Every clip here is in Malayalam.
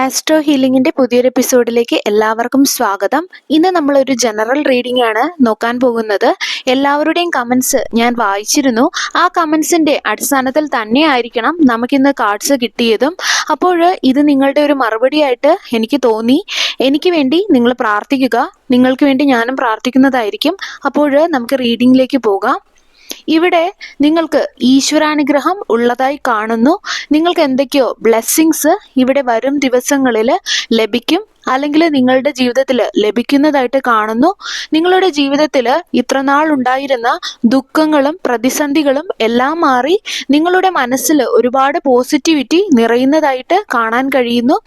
ആസ്ട്രോ ഹീലിംഗിന്റെ പുതിയൊരു എപ്പിസോഡിലേക്ക് എല്ലാവർക്കും സ്വാഗതം. ഇന്ന് നമ്മളൊരു ജനറൽ റീഡിംഗ് ആണ് നോക്കാൻ പോകുന്നത്. എല്ലാവരുടെയും കമന്റ്സ് ഞാൻ വായിച്ചിരുന്നു. ആ കമന്റ്സിന്റെ അടിസ്ഥാനത്തിൽ തന്നെ ആയിരിക്കണം നമുക്കിന്ന് കാർഡ്സ് കിട്ടിയതും. അപ്പോൾ ഇത് നിങ്ങളുടെ ഒരു മറുപടിയായിട്ട് എനിക്ക് തോന്നി. എനിക്ക് വേണ്ടി നിങ്ങൾ പ്രാർത്ഥിക്കുക, നിങ്ങൾക്ക് വേണ്ടി ഞാനും പ്രാർത്ഥിക്കുന്നതായിരിക്കും. അപ്പോൾ നമുക്ക് റീഡിംഗിലേക്ക് പോകാം. ഇവിടെ നിങ്ങൾക്ക് ഈശ്വരാനുഗ്രഹം ഉള്ളതായി കാണുന്നു. നിങ്ങൾക്ക് എന്തൊക്കെയോ ബ്ലെസ്സിങ്സ് ഇവിടെ വരും ദിവസങ്ങളിൽ ലഭിക്കും, അല്ലെങ്കിൽ നിങ്ങളുടെ ജീവിതത്തിൽ ലഭിക്കുന്നതായിട്ട് കാണുന്നു. നിങ്ങളുടെ ജീവിതത്തിൽ ഇത്രനാൾ ഉണ്ടായിരുന്ന ദുഃഖങ്ങളും പ്രതിസന്ധികളും എല്ലാം മാറി നിങ്ങളുടെ മനസ്സിൽ ഒരുപാട് പോസിറ്റിവിറ്റി നിറയുന്നതായിട്ട് കാണാൻ കഴിയുന്നു.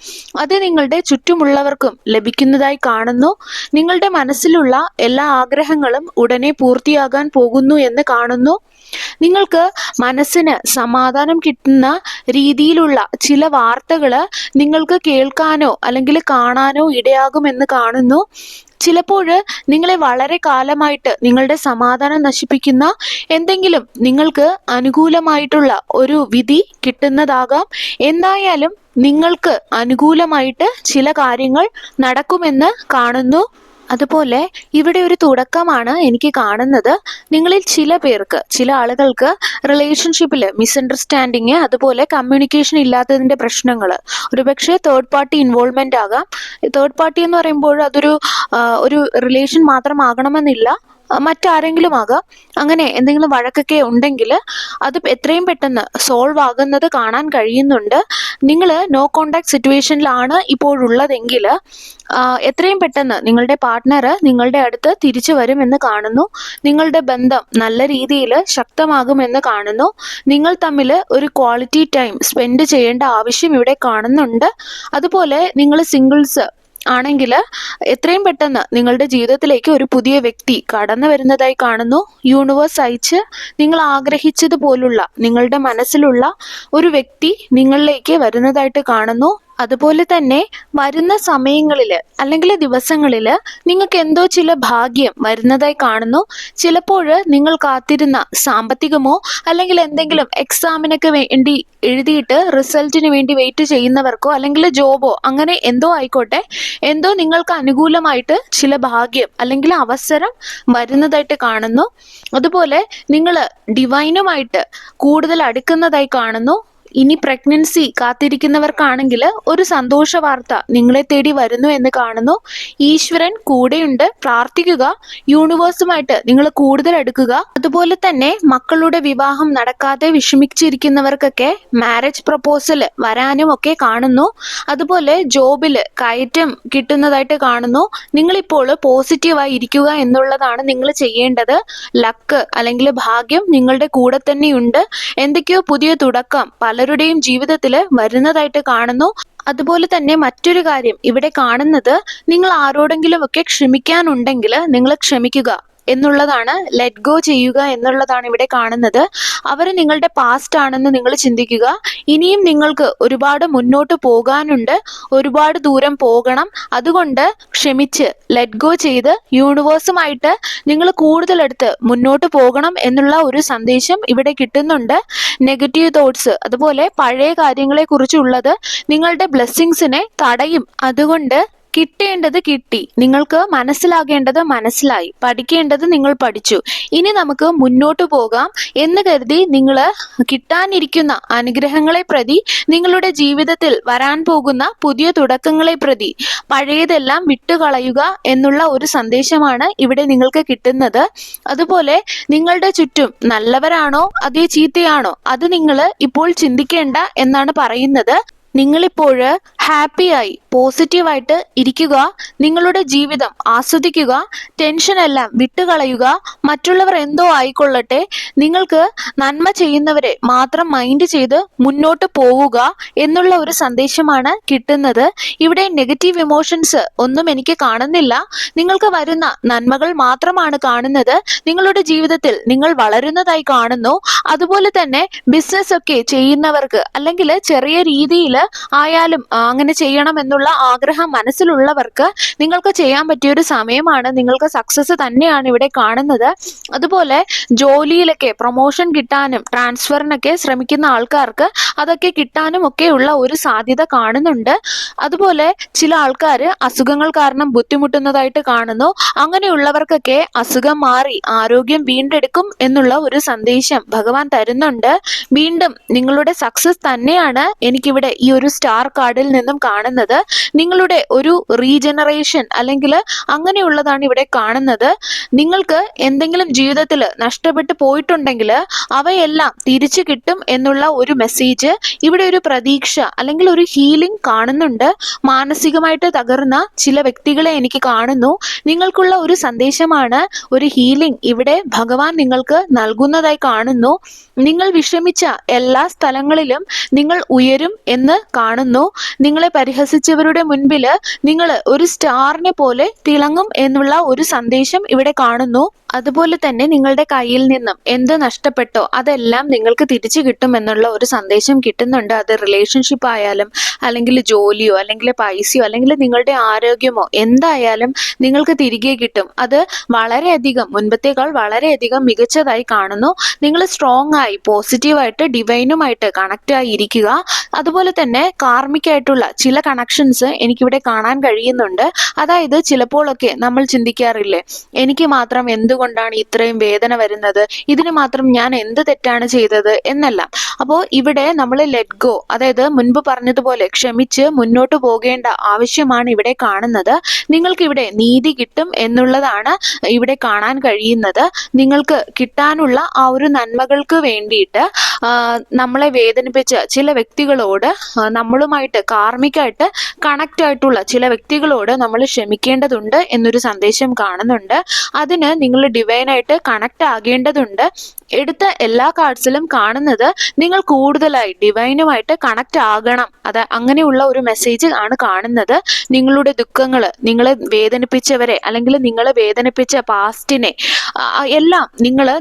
അത് നിങ്ങളുടെ ചുറ്റുമുള്ളവർക്കും ലഭിക്കുന്നതായി കാണുന്നു. നിങ്ങളുടെ മനസ്സിലുള്ള എല്ലാ ആഗ്രഹങ്ങളും ഉടനെ പൂർത്തിയാകാൻ പോകുന്നു എന്ന് കാണുന്നു. നിങ്ങൾക്ക് മനസ്സിന് സമാധാനം കിട്ടുന്ന രീതിയിലുള്ള ചില വാർത്തകൾ നിങ്ങൾക്ക് കേൾക്കാനോ അല്ലെങ്കിൽ കാണാനോ ഇടയാകുമെന്ന് കാണുന്നു. ചിലപ്പോൾ നിങ്ങളെ വളരെ കാലമായിട്ട് നിങ്ങളുടെ സമാധാനം നശിപ്പിക്കുന്ന എന്തെങ്കിലും നിങ്ങൾക്ക് അനുകൂലമായിട്ടുള്ള ഒരു വിധി കിട്ടുന്നതാകാം. എന്തായാലും നിങ്ങൾക്ക് അനുകൂലമായിട്ട് ചില കാര്യങ്ങൾ നടക്കുമെന്ന് കാണുന്നു. അതുപോലെ ഇവിടെ ഒരു തുടക്കമാണ് എനിക്ക് കാണുന്നത്. നിങ്ങളിൽ ചില ആളുകൾക്ക് റിലേഷൻഷിപ്പിൽ മിസ്അണ്ടർസ്റ്റാൻഡിങ്, അതുപോലെ കമ്മ്യൂണിക്കേഷൻ ഇല്ലാത്തതിൻ്റെ പ്രശ്നങ്ങൾ, ഒരുപക്ഷെ തേർഡ് പാർട്ടി ഇൻവോൾവ്മെൻ്റ് ആകാം. തേർഡ് പാർട്ടി എന്ന് പറയുമ്പോൾ അതൊരു ഒരു റിലേഷൻ മാത്രമാകണമെന്നില്ല, മറ്റാരെങ്കിലും ആകാം. അങ്ങനെ എന്തെങ്കിലും വഴക്കൊക്കെ ഉണ്ടെങ്കിൽ അത് എത്രയും പെട്ടെന്ന് സോൾവ് ആകുന്നത് കാണാൻ കഴിയുന്നുണ്ട്. നിങ്ങൾ നോ കോണ്ടാക്ട് സിറ്റുവേഷനിലാണ് ഇപ്പോഴുള്ളതെങ്കിൽ എത്രയും പെട്ടെന്ന് നിങ്ങളുടെ പാർട്ട്ണർ നിങ്ങളുടെ അടുത്ത് തിരിച്ചു വരുമെന്ന് കാണുന്നു. നിങ്ങളുടെ ബന്ധം നല്ല രീതിയിൽ ശക്തമാകുമെന്ന് കാണുന്നു. നിങ്ങൾ തമ്മിൽ ഒരു ക്വാളിറ്റി ടൈം സ്പെൻഡ് ചെയ്യേണ്ട ആവശ്യം ഇവിടെ കാണുന്നുണ്ട്. അതുപോലെ നിങ്ങൾ സിംഗിൾസ് ആണെങ്കിൽ എത്രയും പെട്ടെന്ന് നിങ്ങളുടെ ജീവിതത്തിലേക്ക് ഒരു പുതിയ വ്യക്തി കടന്നു വരുന്നതായി കാണുന്നു. യൂണിവേഴ്സ് അയച്ച് നിങ്ങൾ ആഗ്രഹിച്ചതുപോലുള്ള നിങ്ങളുടെ മനസ്സിലുള്ള ഒരു വ്യക്തി നിങ്ങളിലേക്ക് വരുന്നതായിട്ട് കാണുന്നു. അതുപോലെ തന്നെ വരുന്ന സമയങ്ങളിൽ അല്ലെങ്കിൽ ദിവസങ്ങളിൽ നിങ്ങൾക്ക് എന്തോ ചില ഭാഗ്യം വരുന്നതായി കാണുന്നു. ചിലപ്പോൾ നിങ്ങൾ കാത്തിരുന്ന സാമ്പത്തികമോ അല്ലെങ്കിൽ എന്തെങ്കിലും എക്സാമിനൊക്കെ വേണ്ടി എഴുതിയിട്ട് റിസൾട്ടിന് വേണ്ടി വെയിറ്റ് ചെയ്യുന്നവർക്കോ അല്ലെങ്കിൽ ജോബോ അങ്ങനെ എന്തോ ആയിക്കോട്ടെ, എന്തോ നിങ്ങൾക്ക് അനുകൂലമായിട്ട് ചില ഭാഗ്യം അല്ലെങ്കിൽ അവസരം വരുന്നതായിട്ട് കാണുന്നു. അതുപോലെ നിങ്ങൾ ഡിവൈനുമായിട്ട് കൂടുതൽ അടുക്കുന്നതായി കാണുന്നു. ഇനി പ്രഗ്നൻസി കാത്തിരിക്കുന്നവർക്കാണെങ്കിൽ ഒരു സന്തോഷ വാർത്ത നിങ്ങളെ തേടി വരുന്നു എന്ന് കാണുന്നു. ഈശ്വരൻ കൂടെയുണ്ട്, പ്രാർത്ഥിക്കുക. യൂണിവേഴ്സുമായിട്ട് നിങ്ങൾ കൂടുതൽ അടുക്കുക. അതുപോലെ തന്നെ മക്കളുടെ വിവാഹം നടക്കാതെ വിഷമിച്ചിരിക്കുന്നവർക്കൊക്കെ മാരേജ് പ്രപ്പോസൽ വരാനും ഒക്കെ കാണുന്നു. അതുപോലെ ജോബിൽ കയറ്റം കിട്ടുന്നതായിട്ട് കാണുന്നു. നിങ്ങളിപ്പോൾ പോസിറ്റീവായി ഇരിക്കുക എന്നുള്ളതാണ് നിങ്ങൾ ചെയ്യേണ്ടത്. ലക്ക് അല്ലെങ്കിൽ ഭാഗ്യം നിങ്ങളുടെ കൂടെ തന്നെയുണ്ട്. എന്തൊക്കെയോ പുതിയ തുടക്കം പലരുടെയും ജീവിതത്തിൽ വരുന്നതായിട്ട് കാണുന്നു. അതുപോലെ തന്നെ മറ്റൊരു കാര്യം ഇവിടെ കാണുന്നത്, നിങ്ങൾ ആരോടെങ്കിലും ഒക്കെ ക്ഷമിക്കാനുണ്ടെങ്കിൽ നിങ്ങൾ ക്ഷമിക്കുക എന്നുള്ളതാണ്. ലെറ്റ് ഗോ ചെയ്യുക എന്നുള്ളതാണ് ഇവിടെ കാണുന്നത്. അവർ നിങ്ങളുടെ പാസ്റ്റ് ആണെന്ന് നിങ്ങൾ ചിന്തിക്കുക. ഇനിയും നിങ്ങൾക്ക് ഒരുപാട് മുന്നോട്ട് പോകാനുണ്ട്, ഒരുപാട് ദൂരം പോകണം. അതുകൊണ്ട് ക്ഷമിച്ച് ലെറ്റ് ഗോ ചെയ്ത് യൂണിവേഴ്സുമായിട്ട് നിങ്ങൾ കൂടുതലെടുത്ത് മുന്നോട്ട് പോകണം എന്നുള്ള ഒരു സന്ദേശം ഇവിടെ കിട്ടുന്നുണ്ട്. നെഗറ്റീവ് തോട്ട്സ്, അതുപോലെ പഴയ കാര്യങ്ങളെ കുറിച്ചുള്ളത് നിങ്ങളുടെ ബ്ലെസ്സിങ്സിനെ തടയും. അതുകൊണ്ട് കിട്ടേണ്ടത് കിട്ടി, നിങ്ങൾക്ക് മനസ്സിലാകേണ്ടത് മനസ്സിലായി, പഠിക്കേണ്ടത് നിങ്ങൾ പഠിച്ചു, ഇനി നമുക്ക് മുന്നോട്ട് പോകാം എന്ന് കരുതി നിങ്ങൾ കിട്ടാനിരിക്കുന്ന അനുഗ്രഹങ്ങളെ പ്രതി, നിങ്ങളുടെ ജീവിതത്തിൽ വരാൻ പോകുന്ന പുതിയ തുടക്കങ്ങളെ പ്രതി പഴയതെല്ലാം വിട്ടുകളയുക എന്നുള്ള ഒരു സന്ദേശമാണ് ഇവിടെ നിങ്ങൾക്ക് കിട്ടുന്നത്. അതുപോലെ നിങ്ങളുടെ ചുറ്റും നല്ലവരാണോ അതേ ചീത്തയാണോ അത് നിങ്ങൾ ഇപ്പോൾ ചിന്തിക്കേണ്ട എന്നാണ് പറയുന്നത്. നിങ്ങളിപ്പോൾ ഹാപ്പിയായി പോസിറ്റീവായിട്ട് ഇരിക്കുക, നിങ്ങളുടെ ജീവിതം ആസ്വദിക്കുക, ടെൻഷനെല്ലാം വിട്ടുകളയുക. മറ്റുള്ളവർ എന്തോ ആയിക്കൊള്ളട്ടെ, നിങ്ങൾക്ക് നന്മ ചെയ്യുന്നവരെ മാത്രം മൈൻഡ് ചെയ്ത് മുന്നോട്ട് പോവുക എന്നുള്ള ഒരു സന്ദേശമാണ് കിട്ടുന്നത്. ഇവിടെ നെഗറ്റീവ് ഇമോഷൻസ് ഒന്നും എനിക്ക് കാണുന്നില്ല. നിങ്ങൾക്ക് വരുന്ന നന്മകൾ മാത്രമാണ് കാണുന്നത്. നിങ്ങളുടെ ജീവിതത്തിൽ നിങ്ങൾ വളരുന്നതായി കാണുന്നു. അതുപോലെ തന്നെ ബിസിനസ് ഒക്കെ ചെയ്യുന്നവർക്ക് അല്ലെങ്കിൽ ചെറിയ രീതിയിൽ ആയാലും അങ്ങനെ ചെയ്യണം എന്നുള്ള ആഗ്രഹം മനസ്സിലുള്ളവർക്ക് നിങ്ങൾക്ക് ചെയ്യാൻ പറ്റിയ ഒരു സമയമാണ്. നിങ്ങൾക്ക് സക്സസ് തന്നെയാണ് ഇവിടെ കാണുന്നത്. അതുപോലെ ജോലിയിലൊക്കെ പ്രൊമോഷൻ കിട്ടാനും ട്രാൻസ്ഫറിനൊക്കെ ശ്രമിക്കുന്ന ആൾക്കാർക്ക് അതൊക്കെ കിട്ടാനും ഒക്കെ ഉള്ള ഒരു സാധ്യത കാണുന്നുണ്ട്. അതുപോലെ ചില ആൾക്കാർ അസുഖങ്ങൾ കാരണം ബുദ്ധിമുട്ടുന്നതായിട്ട് കാണുന്നു. അങ്ങനെയുള്ളവർക്കൊക്കെ അസുഖം മാറി ആരോഗ്യം വീണ്ടെടുക്കും എന്നുള്ള ഒരു സന്ദേശം ഭഗവാൻ തരുന്നുണ്ട്. വീണ്ടും നിങ്ങളുടെ സക്സസ് തന്നെയാണ് എനിക്കിവിടെ ഈ ഒരു സ്റ്റാർ കാർഡിൽ നിന്നും കാണുന്നത്. നിങ്ങളുടെ ഒരു റീജനറേഷൻ അല്ലെങ്കിൽ അങ്ങനെയുള്ളതാണ് ഇവിടെ കാണുന്നത്. നിങ്ങൾക്ക് എന്തെങ്കിലും ജീവിതത്തിൽ നഷ്ടപ്പെട്ടു പോയിട്ടുണ്ടെങ്കിൽ അവയെല്ലാം തിരിച്ചു കിട്ടും എന്നുള്ള ഒരു മെസ്സേജ്, ഇവിടെ ഒരു പ്രതീക്ഷ അല്ലെങ്കിൽ ഒരു ഹീലിംഗ് കാണുന്നുണ്ട്. മാനസികമായിട്ട് തകർന്ന ചില വ്യക്തികളെ എനിക്ക് കാണുന്നു. നിങ്ങൾക്കുള്ള ഒരു സന്ദേശമാണ്, ഒരു ഹീലിംഗ് ഇവിടെ ഭഗവാൻ നിങ്ങൾക്ക് നൽകുന്നതായി കാണുന്നു. നിങ്ങൾ വിഷമിച്ച എല്ലാ സ്ഥലങ്ങളിലും നിങ്ങൾ ഉയരും എന്ന് കാണുന്നു. നിങ്ങളെ പരിഹസിച്ചവരുടെ മുൻപിൽ നിങ്ങൾ ഒരു സ്റ്റാറിനെ പോലെ തിളങ്ങും എന്നുള്ള ഒരു സന്ദേശം ഇവിടെ കാണുന്നു. അതുപോലെ തന്നെ നിങ്ങളുടെ കയ്യിൽ നിന്നും എന്ത് നഷ്ടപ്പെട്ടോ അതെല്ലാം നിങ്ങൾക്ക് തിരിച്ചു കിട്ടും എന്നുള്ള ഒരു സന്ദേശം കിട്ടുന്നുണ്ട്. അത് റിലേഷൻഷിപ്പ് ആയാലും അല്ലെങ്കിൽ ജോലിയോ അല്ലെങ്കിൽ പൈസയോ അല്ലെങ്കിൽ നിങ്ങളുടെ ആരോഗ്യമോ എന്തായാലും നിങ്ങൾക്ക് തിരികെ കിട്ടും. അത് വളരെയധികം മുൻപത്തേക്കാൾ വളരെയധികം മികച്ചതായി കാണുന്നു. നിങ്ങൾ സ്ട്രോങ് ആയി പോസിറ്റീവായിട്ട് ഡിവൈനുമായിട്ട് കണക്റ്റ് ആയി ഇരിക്കുക. അതുപോലെ തന്നെ കാർമിക്കായിട്ടുള്ള ചില കണക്ഷൻസ് എനിക്കിവിടെ കാണാൻ കഴിയുന്നുണ്ട്. അതായത് ചിലപ്പോഴൊക്കെ നമ്മൾ ചിന്തിക്കാറില്ലേ, എനിക്ക് മാത്രം എന്തുകൊണ്ടാണ് ഇത്രയും വേദന വരുന്നത്, ഇതിന് മാത്രം ഞാൻ എന്ത് തെറ്റാണ് ചെയ്തത് എന്നെല്ലാം. അപ്പോൾ ഇവിടെ നമ്മൾ ലെറ്റ് ഗോ, അതായത് മുൻപ് പറഞ്ഞതുപോലെ ക്ഷമിച്ച് മുന്നോട്ട് പോകേണ്ട ആവശ്യമാണ് ഇവിടെ കാണുന്നത്. നിങ്ങൾക്ക് ഇവിടെ നീതി കിട്ടും എന്നുള്ളതാണ് ഇവിടെ കാണാൻ കഴിയുന്നത്. നിങ്ങൾക്ക് കിട്ടാനുള്ള ആ ഒരു നന്മകൾക്ക് വേണ്ടിയിട്ട് നമ്മളെ വേദനിപ്പിച്ച ചില വ്യക്തികളോട്, നമ്മളുമായിട്ട് കാർമികമായിട്ട് കണക്റ്റ് ആയിട്ടുള്ള ചില വ്യക്തികളോട് നമ്മൾ ക്ഷമിക്കേണ്ടതുണ്ട് എന്നൊരു സന്ദേശം കാണുന്നുണ്ട്. അതിന് നിങ്ങൾ ഡിവൈനായിട്ട് കണക്റ്റ് ആകേണ്ടതുണ്ട്. എടുത്ത എല്ലാ കാർഡ്സിലും കാണുന്നത് നിങ്ങൾ കൂടുതലായി ഡിവൈനുമായിട്ട് കണക്റ്റ് ആകണം. അങ്ങനെയുള്ള ഒരു മെസ്സേജ് ആണ് കാണുന്നത്. നിങ്ങളുടെ ദുഃഖങ്ങൾ, നിങ്ങളെ വേദനിപ്പിച്ചവരെ അല്ലെങ്കിൽ നിങ്ങളെ വേദനിപ്പിച്ച പാസ്റ്റിനെ എല്ലാം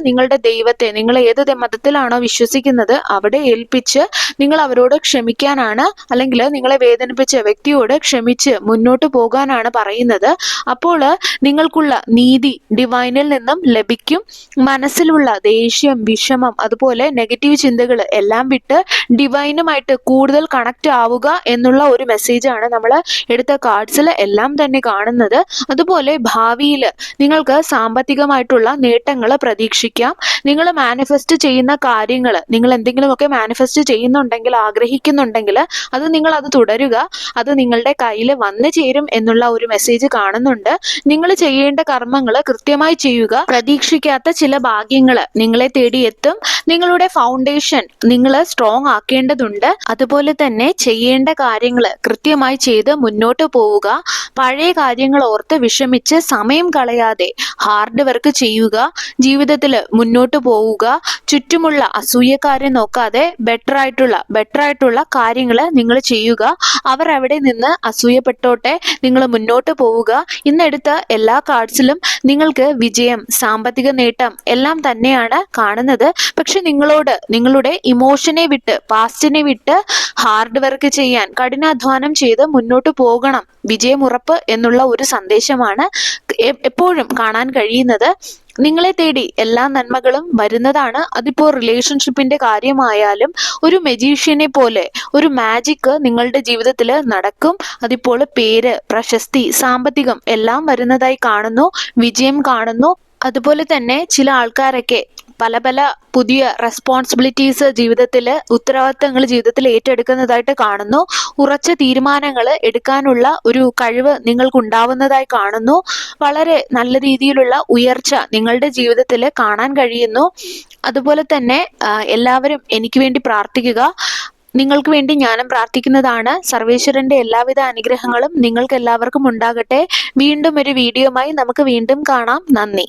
നിങ്ങളുടെ ദൈവത്തെ, നിങ്ങൾ ഏത് മതത്തിലാണോ വിശ്വസിക്കുന്നത് അവിടെ ഏൽപ്പിച്ച് നിങ്ങൾ അവരോട് ക്ഷമിക്കാനാണ്, അല്ലെങ്കിൽ നിങ്ങളെ വേദനിപ്പിച്ച വ്യക്തിയോട് ക്ഷമിച്ച് മുന്നോട്ട് പോകാനാണ് പറയുന്നത്. അപ്പോൾ നിങ്ങൾക്കുള്ള നീതി ഡിവൈനിൽ നിന്നും ലഭിക്കും. മനസ്സിലുള്ള ദേഷ്യം, വിഷമം, അതുപോലെ നെഗറ്റീവ് ചിന്തകൾ എല്ലാം വിട്ട് ഡിവൈനുമായിട്ട് കൂടുതൽ കണക്റ്റ് ആവുക എന്നുള്ള ഒരു മെസ്സേജാണ് നമ്മൾ എടുത്ത കാർഡ്സിൽ എല്ലാം തന്നെ കാണുന്നത്. അതുപോലെ ഭാവിയിൽ നിങ്ങൾക്ക് സാമ്പത്തികമായിട്ടുള്ള നേട്ടങ്ങൾ പ്രതീക്ഷിക്കാം. നിങ്ങൾ മാനിഫെസ്റ്റ് ചെയ്യുന്ന കാര്യങ്ങൾ, നിങ്ങൾ എന്തെങ്കിലുമൊക്കെ മാനിഫെസ്റ്റ് ചെയ്യുന്നുണ്ടെങ്കിൽ, ആഗ്രഹിക്കുന്നുണ്ടെങ്കിൽ നിങ്ങൾ അത് തുടരുക. അത് നിങ്ങളുടെ കയ്യിൽ വന്നു ചേരും എന്നുള്ള ഒരു മെസ്സേജ് കാണുന്നുണ്ട്. നിങ്ങൾ ചെയ്യേണ്ട കർമ്മങ്ങൾ കൃത്യമായി ചെയ്യുക. പ്രതീക്ഷിക്കാത്ത ചില ഭാഗ്യങ്ങൾ നിങ്ങളെ തേടിയെത്തും. നിങ്ങളുടെ ഫൗണ്ടേഷൻ നിങ്ങൾ സ്ട്രോങ് ആക്കേണ്ടതുണ്ട്. അതുപോലെ തന്നെ ചെയ്യേണ്ട കാര്യങ്ങൾ കൃത്യമായി ചെയ്ത് മുന്നോട്ട് പോവുക. പഴയ കാര്യങ്ങൾ ഓർത്ത് വിഷമിച്ച് സമയം കളയാതെ ഹാർഡ് വർക്ക് ചെയ്യുക. ജീവിതത്തിൽ മുന്നോട്ട് പോവുക. ചുറ്റുമുള്ള അസൂയക്കാരെ നോക്കാതെ ബെറ്റർ ആയിട്ടുള്ള കാര്യങ്ങൾ നിങ്ങൾ ചെയ്യുക. അവർ അവിടെ നിന്ന് അസൂയപ്പെട്ടോട്ടെ, നിങ്ങൾ മുന്നോട്ട് പോവുക. ഇന്നെടുത്ത എല്ലാ കാർഡ്സിലും നിങ്ങൾക്ക് വിജയം, സാമ്പത്തിക നേട്ടം എല്ലാം തന്നെയാണ് കാണുന്നത്. പക്ഷെ നിങ്ങളുടെ ഇമോഷനെ വിട്ട്, പാസ്റ്റിനെ വിട്ട് ഹാർഡ് വർക്ക് ചെയ്യാൻ, കഠിനാധ്വാനം ചെയ്ത് മുന്നോട്ട് പോകണം. വിജയം ഉറപ്പ് എന്നുള്ള ഒരു സന്ദേശമാണ് എപ്പോഴും കാണാൻ കഴിയുന്നത്. നിങ്ങളെ തേടി എല്ലാ നന്മകളും വരുന്നതാണ്. അതിപ്പോൾ റിലേഷൻഷിപ്പിന്റെ കാര്യമായാലും ഒരു മജീഷ്യനെ പോലെ ഒരു മാജിക് നിങ്ങളുടെ ജീവിതത്തിൽ നടക്കും. അതിപ്പോൾ പേര്, പ്രശസ്തി, സാമ്പത്തികം എല്ലാം വരുന്നതായി കാണുന്നു. വിജയം കാണുന്നു. അതുപോലെ തന്നെ ചില ആൾക്കാരൊക്കെ പല പുതിയ റെസ്പോൺസിബിലിറ്റീസ് ജീവിതത്തിൽ, ഉത്തരവാദിത്തങ്ങൾ ജീവിതത്തിൽ ഏറ്റെടുക്കുന്നതായിട്ട് കാണുന്നു. ഉറച്ച തീരുമാനങ്ങൾ എടുക്കാനുള്ള ഒരു കഴിവ് നിങ്ങൾക്കുണ്ടാവുന്നതായി കാണുന്നു. വളരെ നല്ല രീതിയിലുള്ള ഉയർച്ച നിങ്ങളുടെ ജീവിതത്തിൽ കാണാൻ കഴിയുന്നു. അതുപോലെ തന്നെ എല്ലാവരും എനിക്ക് വേണ്ടി പ്രാർത്ഥിക്കുക. നിങ്ങൾക്ക് വേണ്ടി ഞാനും പ്രാർത്ഥിക്കുന്നതാണ്. സർവേശ്വരന്റെ എല്ലാവിധ അനുഗ്രഹങ്ങളും നിങ്ങൾക്ക് എല്ലാവർക്കും ഉണ്ടാകട്ടെ. വീണ്ടും ഒരു വീഡിയോയുമായി നമുക്ക് വീണ്ടും കാണാം. നന്ദി.